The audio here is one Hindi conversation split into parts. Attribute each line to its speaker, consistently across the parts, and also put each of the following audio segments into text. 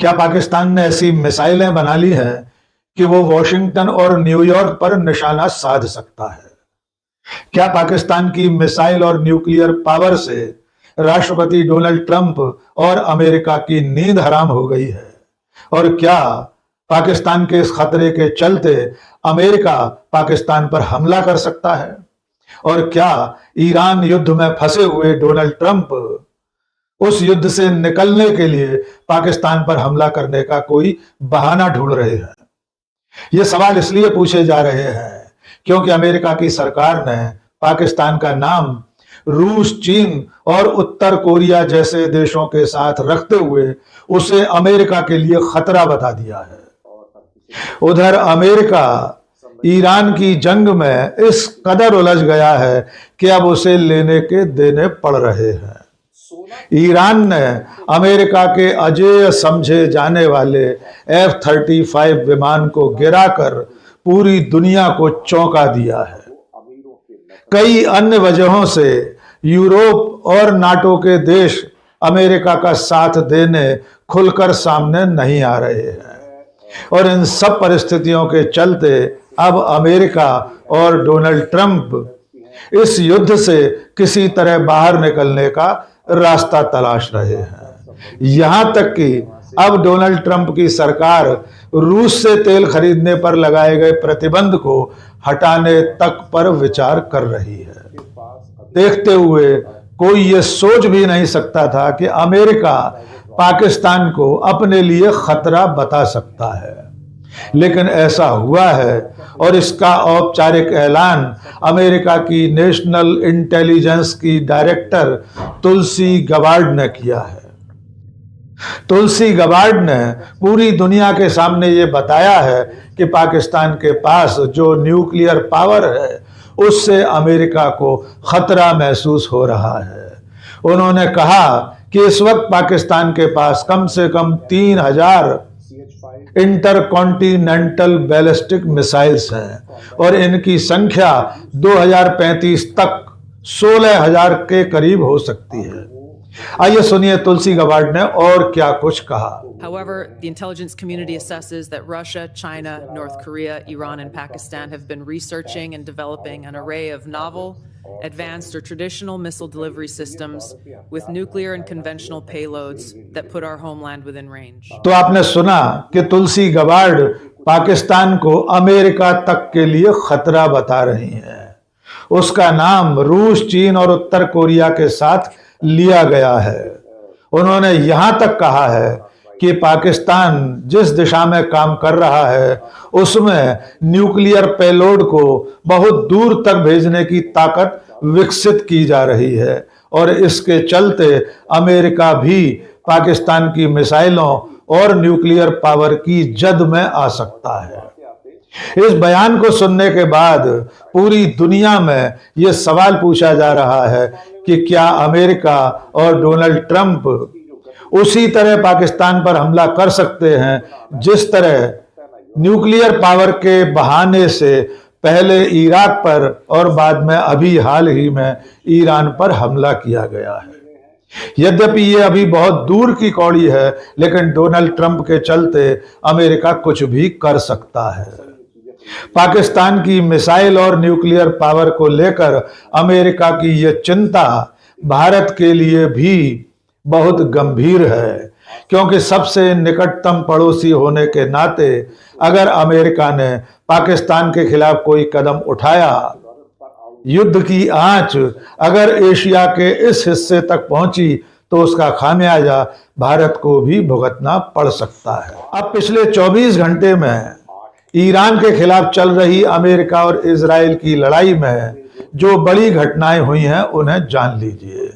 Speaker 1: क्या पाकिस्तान ने ऐसी मिसाइलें बना ली हैं कि वो वॉशिंगटन और न्यूयॉर्क पर निशाना साध सकता है? क्या पाकिस्तान की मिसाइल और न्यूक्लियर पावर से राष्ट्रपति डोनाल्ड ट्रंप और अमेरिका की नींद हराम हो गई है? और क्या पाकिस्तान के इस खतरे के चलते अमेरिका पाकिस्तान पर हमला कर सकता है? और क्या ईरान युद्ध में फंसे हुए डोनाल्ड ट्रंप उस युद्ध से निकलने के लिए पाकिस्तान पर हमला करने का कोई बहाना ढूंढ रहे हैं? ये सवाल इसलिए पूछे जा रहे हैं क्योंकि अमेरिका की सरकार ने पाकिस्तान का नाम रूस, चीन और उत्तर कोरिया जैसे देशों के साथ रखते हुए उसे अमेरिका के लिए खतरा बता दिया है। उधर अमेरिका ईरान की जंग में इस कदर उलझ गया है कि अब उसे लेने के देने पड़ रहे हैं। ईरान ने अमेरिका के अजेय समझे जाने वाले F-35 विमान को गिराकर पूरी दुनिया को चौंका दिया है। कई अन्य वजहों से यूरोप और नाटो के देश अमेरिका का साथ देने खुलकर सामने नहीं आ रहे हैं और इन सब परिस्थितियों के चलते अब अमेरिका और डोनाल्ड ट्रंप इस युद्ध से किसी तरह बाहर निकलने का रास्ता तलाश रहे हैं। यहां तक कि अब डोनाल्ड ट्रंप की सरकार रूस से तेल खरीदने पर लगाए गए प्रतिबंध को हटाने तक पर विचार कर रही है। देखते हुए कोई ये सोच भी नहीं सकता था कि अमेरिका पाकिस्तान को अपने लिए खतरा बता सकता है, लेकिन ऐसा हुआ है और इसका औपचारिक ऐलान अमेरिका की नेशनल इंटेलिजेंस की डायरेक्टर तुलसी गबार्ड ने किया है। तुलसी गबार्ड ने पूरी दुनिया के सामने ये बताया है कि पाकिस्तान के पास जो न्यूक्लियर पावर है उससे अमेरिका को खतरा महसूस हो रहा है। उन्होंने कहा कि इस वक्त पाकिस्तान के पास कम से कम 3000 इंटरकॉन्टिनेंटल बैलिस्टिक मिसाइल्स हैं और इनकी संख्या 2035 तक 16,000 के करीब हो सकती है। आइए सुनिए तुलसी गबार्ड ने और क्या कुछ कहा।
Speaker 2: However, the intelligence community assesses that Russia, China, North Korea, Iran, and Pakistan have been researching and developing an array of novel, advanced or traditional missile delivery systems with nuclear and conventional payloads that put our homeland within range.
Speaker 1: तो आपने सुना कि तुलसी गबार्ड पाकिस्तान को अमेरिका तक के लिए खतरा बता रही हैं। उसका नाम रूस, चीन और उत्तर कोरिया के साथ लिया गया है। उन्होंने यहां तक कहा है कि पाकिस्तान जिस दिशा में काम कर रहा है उसमें न्यूक्लियर पेलोड को बहुत दूर तक भेजने की ताकत विकसित की जा रही है और इसके चलते अमेरिका भी पाकिस्तान की मिसाइलों और न्यूक्लियर पावर की जद में आ सकता है। इस बयान को सुनने के बाद पूरी दुनिया में यह सवाल पूछा जा रहा है कि क्या अमेरिका और डोनाल्ड ट्रंप उसी तरह पाकिस्तान पर हमला कर सकते हैं जिस तरह न्यूक्लियर पावर के बहाने से पहले इराक पर और बाद में अभी हाल ही में ईरान पर हमला किया गया है। यद्यपि ये अभी बहुत दूर की कौड़ी है, लेकिन डोनाल्ड ट्रंप के चलते अमेरिका कुछ भी कर सकता है। पाकिस्तान की मिसाइल और न्यूक्लियर पावर को लेकर अमेरिका की यह चिंता भारत के लिए भी बहुत गंभीर है, क्योंकि सबसे निकटतम पड़ोसी होने के नाते अगर अमेरिका ने पाकिस्तान के खिलाफ कोई कदम उठाया, युद्ध की आंच अगर एशिया के इस हिस्से तक पहुंची तो उसका खामियाजा भारत को भी भुगतना पड़ सकता है। अब पिछले 24 घंटे में ईरान के खिलाफ चल रही अमेरिका और इजराइल की लड़ाई में जो बड़ी घटनाएं हुई हैं उन्हें जान लीजिए।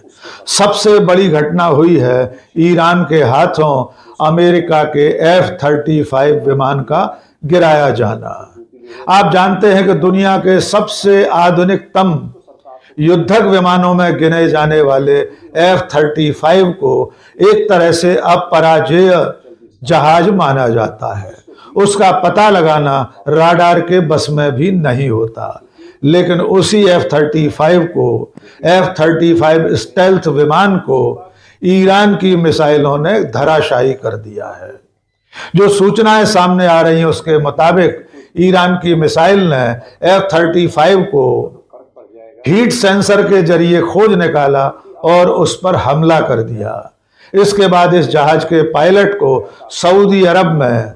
Speaker 1: सबसे बड़ी घटना हुई है ईरान के हाथों अमेरिका के F-35 विमान का गिराया जाना। आप जानते हैं कि दुनिया के सबसे आधुनिकतम युद्धक विमानों में गिने जाने वाले F-35 को एक तरह से अपराजेय जहाज माना जाता है। उसका पता लगाना राडार के बस में भी नहीं होता, लेकिन उसी F-35 को F-35 स्टेल्थ विमान को ईरान की मिसाइलों ने धराशायी कर दिया है। जो सूचनाएं सामने आ रही हैं उसके मुताबिक ईरान की मिसाइल ने F-35 को हीट सेंसर के जरिए खोज निकाला और उस पर हमला कर दिया। इसके बाद इस जहाज के पायलट को सऊदी अरब में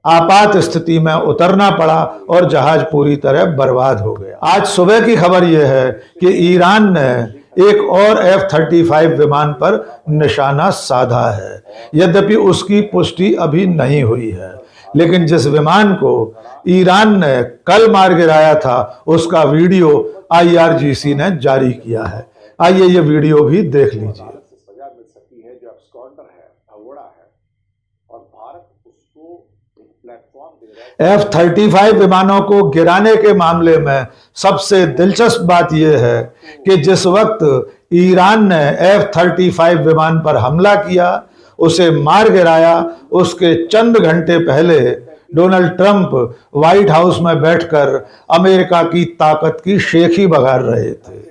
Speaker 1: आपात स्थिति में उतरना पड़ा और जहाज पूरी तरह बर्बाद हो गया। आज सुबह की खबर यह है कि ईरान ने एक और F-35 विमान पर निशाना साधा है। यद्यपि उसकी पुष्टि अभी नहीं हुई है, लेकिन जिस विमान को ईरान ने कल मार गिराया था उसका वीडियो IRGC ने जारी किया है। आइए ये वीडियो भी देख लीजिए। F-35 विमानों को गिराने के मामले में सबसे दिलचस्प बात यह है कि जिस वक्त ईरान ने F-35 विमान पर हमला किया, उसे मार गिराया, उसके चंद घंटे पहले डोनाल्ड ट्रंप व्हाइट हाउस में बैठकर अमेरिका की ताकत की शेखी बघार रहे थे।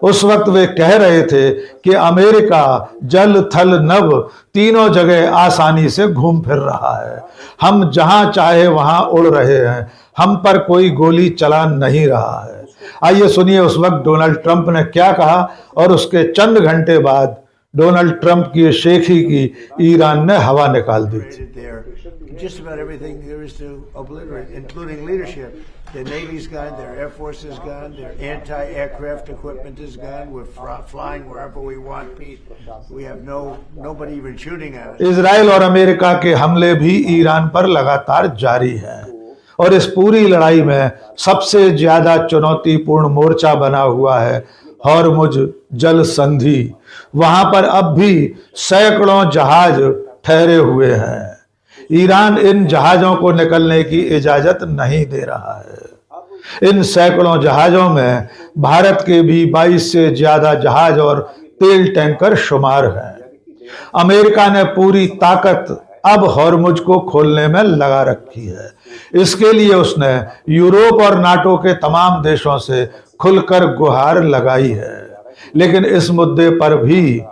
Speaker 1: उस वक्त वे कह रहे थे कि अमेरिका जल थल नभ तीनों जगह आसानी से घूम फिर रहा है, हम जहां चाहे वहां उड़ रहे हैं, हम पर कोई गोली चला नहीं रहा है। आइए सुनिए उस वक्त डोनाल्ड ट्रंप ने क्या कहा और उसके चंद घंटे बाद डोनाल्ड ट्रंप की शेखी की ईरान ने हवा निकाल दी थी।
Speaker 3: Just about everything there is to obliterate, including leadership. The Navy's gone, their Air Force is gone, their anti-aircraft equipment is gone. We're flying wherever we want, Pete. We have nobody even shooting at us.
Speaker 1: Israel और अमेरिका के हमले भी ईरान पर लगातार जारी हैं और इस पूरी लड़ाई में सबसे ज्यादा चुनौतीपूर्ण मोर्चा बना हुआ है हॉर्मुज जल संधि। वहां पर अब भी सैकड़ों जहाज ठहरे हुए हैं। ईरान इन जहाजों को निकलने की इजाजत नहीं दे रहा है। इन सैकड़ों जहाजों में भारत के भी 22 से ज्यादा जहाज और तेल टैंकर शुमार हैं। अमेरिका ने पूरी ताकत अब हॉर्मुज को खोलने में लगा रखी है। इसके लिए उसने यूरोप और नाटो के तमाम देशों से खुलकर गुहार लगाई है, लेकिन इस मुद्दे पर भी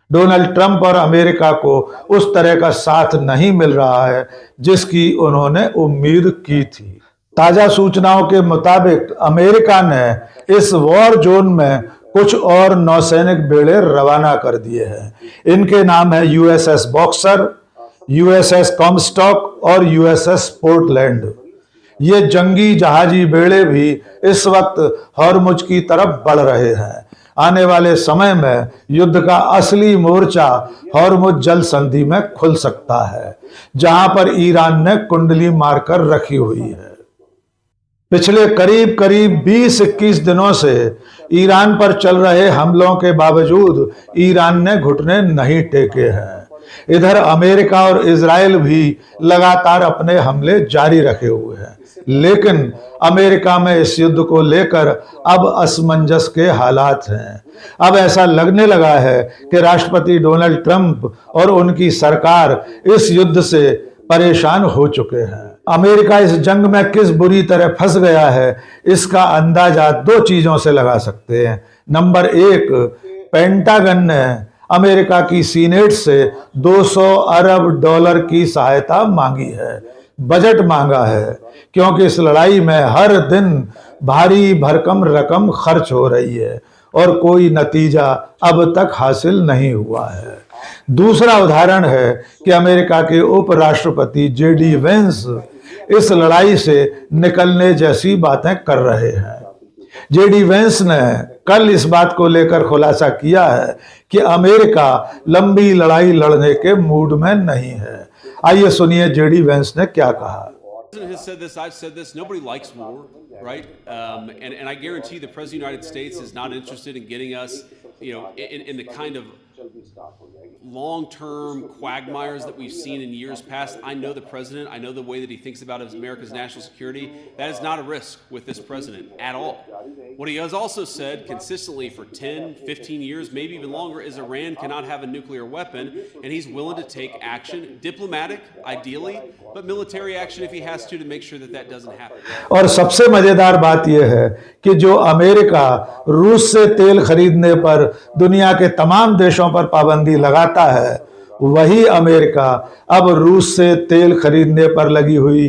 Speaker 1: डोनाल्ड ट्रंप और अमेरिका को उस तरह का साथ नहीं मिल रहा है जिसकी उन्होंने उम्मीद की थी। ताजा सूचनाओं के मुताबिक अमेरिका ने इस वॉर जोन में कुछ और नौसैनिक बेड़े रवाना कर दिए हैं। इनके नाम है USS बॉक्सर, USS कॉमस्टॉक और USS पोर्टलैंड। ये जंगी जहाजी बेड़े भी इस वक्त हॉर्मुज की तरफ बढ़ रहे हैं। आने वाले समय में युद्ध का असली मोर्चा हॉर्मुज जल संधि में खुल सकता है, जहां पर ईरान ने कुंडली मारकर रखी हुई है। पिछले करीब 20-21 दिनों से ईरान पर चल रहे हमलों के बावजूद ईरान ने घुटने नहीं टेके हैं। इधर अमेरिका और इजराइल भी लगातार अपने हमले जारी रखे हुए हैं, लेकिन अमेरिका में इस युद्ध को लेकर अब असमंजस के हालात हैं। अब ऐसा लगने लगा है कि राष्ट्रपति डोनाल्ड ट्रंप और उनकी सरकार इस युद्ध से परेशान हो चुके हैं। अमेरिका इस जंग में किस बुरी तरह फंस गया है, इसका अंदाजा दो चीजों से लगा सकते हैं। नंबर 1, पेंटागन ने अमेरिका की सीनेट से 200 अरब डॉलर की सहायता मांगी है, बजट मांगा है, क्योंकि इस लड़ाई में हर दिन भारी भरकम रकम खर्च हो रही है और कोई नतीजा अब तक हासिल नहीं हुआ है। दूसरा उदाहरण है कि अमेरिका के उपराष्ट्रपति JD वेंस इस लड़ाई से निकलने जैसी बातें कर रहे हैं। JD वेंस ने कल इस बात को लेकर खुलासा किया है कि अमेरिका लंबी लड़ाई लड़ने के मूड में नहीं है। आइए सुनिए JD वेंस ने क्या कहा।
Speaker 4: The president has said this, I've said this, nobody likes war, right? And I guarantee the president of the United States is not interested in getting us, in the kind of long-term quagmires that we've seen in years past. I know the president, I know the way that he thinks about America's national security. That is not a risk with this president at all. What he has also said consistently for 10, 15 years, maybe even longer, is Iran cannot have a nuclear weapon, and he's willing to take action, diplomatic, ideally, but military action if he has to make sure that that doesn't happen.
Speaker 1: और सबसे मजेदार बात यह है कि जो अमेरिका रूस से तेल खरीदने पर दुनिया के तमाम देशों पर पाबंदी लगाता है, वही अमेरिका अब रूस से तेल खरीदने पर लगी हुई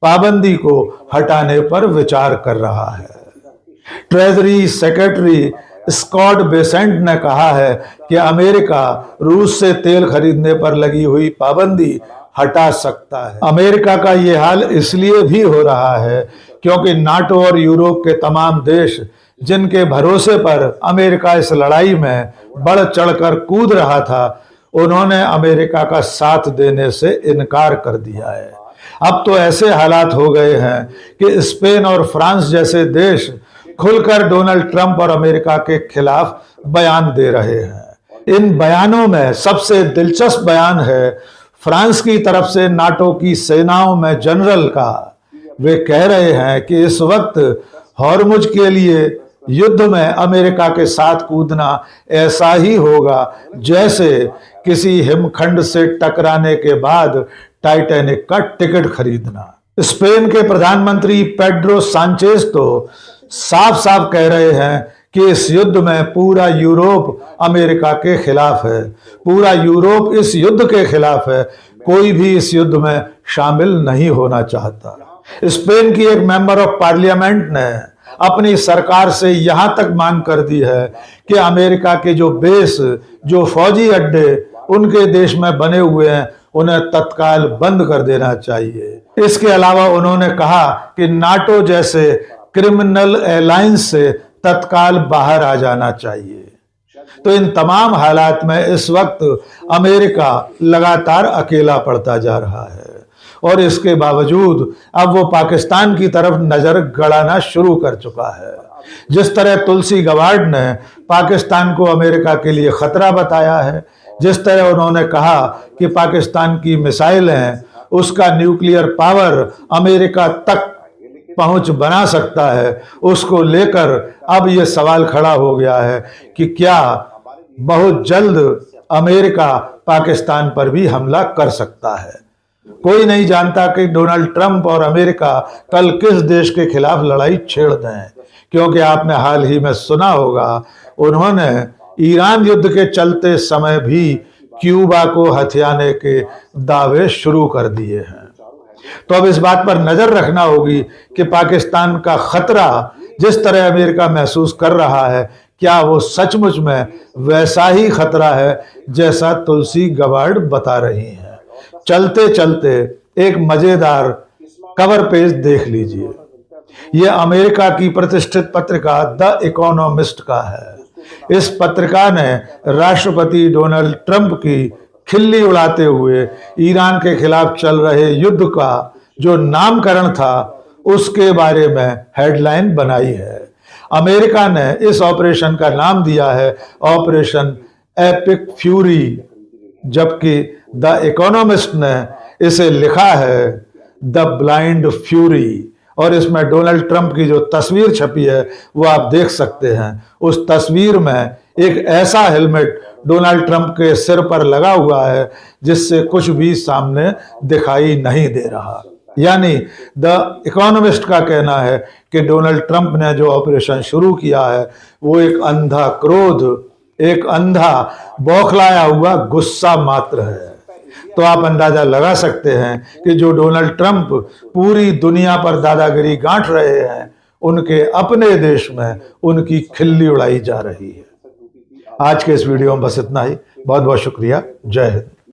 Speaker 1: पाबंदी को हटाने पर विचार कर रहा है। ट्रेजरी सेक्रेटरी स्कॉट बेसेंट ने कहा है कि अमेरिका रूस से तेल खरीदने पर लगी हुई पाबंदी हटा सकता है। अमेरिका का ये हाल इसलिए भी हो रहा है क्योंकि नाटो और यूरोप के तमाम देश जिनके भरोसे पर अमेरिका इस लड़ाई में बढ़ चढ़कर कूद रहा था, उन्होंने अमेरिका का साथ देने से इनकार कर दिया है। अब तो ऐसे हालात हो गए हैं कि स्पेन और फ्रांस जैसे देश खुलकर डोनाल्ड ट्रंप और अमेरिका के खिलाफ बयान दे रहे हैं। इन बयानों में सबसे दिलचस्प बयान है फ्रांस की तरफ से नाटो की सेनाओं में जनरल का। वे कह रहे हैं कि इस वक्त हॉर्मुज के लिए युद्ध में अमेरिका के साथ कूदना ऐसा ही होगा जैसे किसी हिमखंड से टकराने के बाद टाइटैनिक का टिकट खरीदना। स्पेन के प्रधानमंत्री पेड्रो सांचेज तो साफ साफ कह रहे हैं कि इस युद्ध में पूरा यूरोप अमेरिका के खिलाफ है, पूरा यूरोप इस युद्ध के खिलाफ है, कोई भी इस युद्ध में शामिल नहीं होना चाहता। स्पेन की एक मेंबर ऑफ पार्लियामेंट ने अपनी सरकार से यहां तक मांग कर दी है कि अमेरिका के जो बेस, जो फौजी अड्डे उनके देश में बने हुए हैं, उन्हें तत्काल बंद कर देना चाहिए। इसके अलावा उन्होंने कहा कि नाटो जैसे क्रिमिनल अलायंस से तत्काल बाहर आ जाना चाहिए। तो इन तमाम हालात में इस वक्त अमेरिका लगातार अकेला पड़ता जा रहा है और इसके बावजूद अब वो पाकिस्तान की तरफ नजर गड़ाना शुरू कर चुका है। जिस तरह तुलसी गबार्ड ने पाकिस्तान को अमेरिका के लिए खतरा बताया है, जिस तरह उन्होंने कहा कि पाकिस्तान की मिसाइलें, उसका न्यूक्लियर पावर अमेरिका तक पहुंच बना सकता है, उसको लेकर अब ये सवाल खड़ा हो गया है कि क्या बहुत जल्द अमेरिका पाकिस्तान पर भी हमला कर सकता है। कोई नहीं जानता कि डोनाल्ड ट्रंप और अमेरिका कल किस देश के खिलाफ लड़ाई छेड़ दें, क्योंकि आपने हाल ही में सुना होगा उन्होंने ईरान युद्ध के चलते समय भी क्यूबा को हथियाने के दावे शुरू कर दिए हैं। तो अब इस बात पर नजर रखना होगी कि पाकिस्तान का खतरा जिस तरह अमेरिका महसूस कर रहा है, क्या वो सचमुच में वैसा ही खतरा है जैसा तुलसी गबार्ड बता रही हैं। चलते चलते एक मजेदार कवर पेज देख लीजिए। यह अमेरिका की प्रतिष्ठित पत्रिका द इकोनॉमिस्ट का है। इस पत्रिका ने राष्ट्रपति डोनाल्ड ट्रंप की खिल्ली उड़ाते हुए ईरान के खिलाफ चल रहे युद्ध का जो नामकरण था उसके बारे में हेडलाइन बनाई है। अमेरिका ने इस ऑपरेशन का नाम दिया है ऑपरेशन एपिक फ्यूरी, जबकि द इकोनॉमिस्ट ने इसे लिखा है द ब्लाइंड फ्यूरी। और इसमें डोनाल्ड ट्रंप की जो तस्वीर छपी है वो आप देख सकते हैं। उस तस्वीर में एक ऐसा हेलमेट डोनाल्ड ट्रंप के सिर पर लगा हुआ है जिससे कुछ भी सामने दिखाई नहीं दे रहा। यानी द इकोनॉमिस्ट का कहना है कि डोनाल्ड ट्रंप ने जो ऑपरेशन शुरू किया है वो एक अंधा क्रोध, एक अंधा बौखलाया हुआ गुस्सा मात्र है। तो आप अंदाजा लगा सकते हैं कि जो डोनाल्ड ट्रंप पूरी दुनिया पर दादागिरी गांठ रहे हैं, उनके अपने देश में उनकी खिल्ली उड़ाई जा रही है। आज के इस वीडियो में बस इतना ही। बहुत बहुत शुक्रिया। जय हिंद।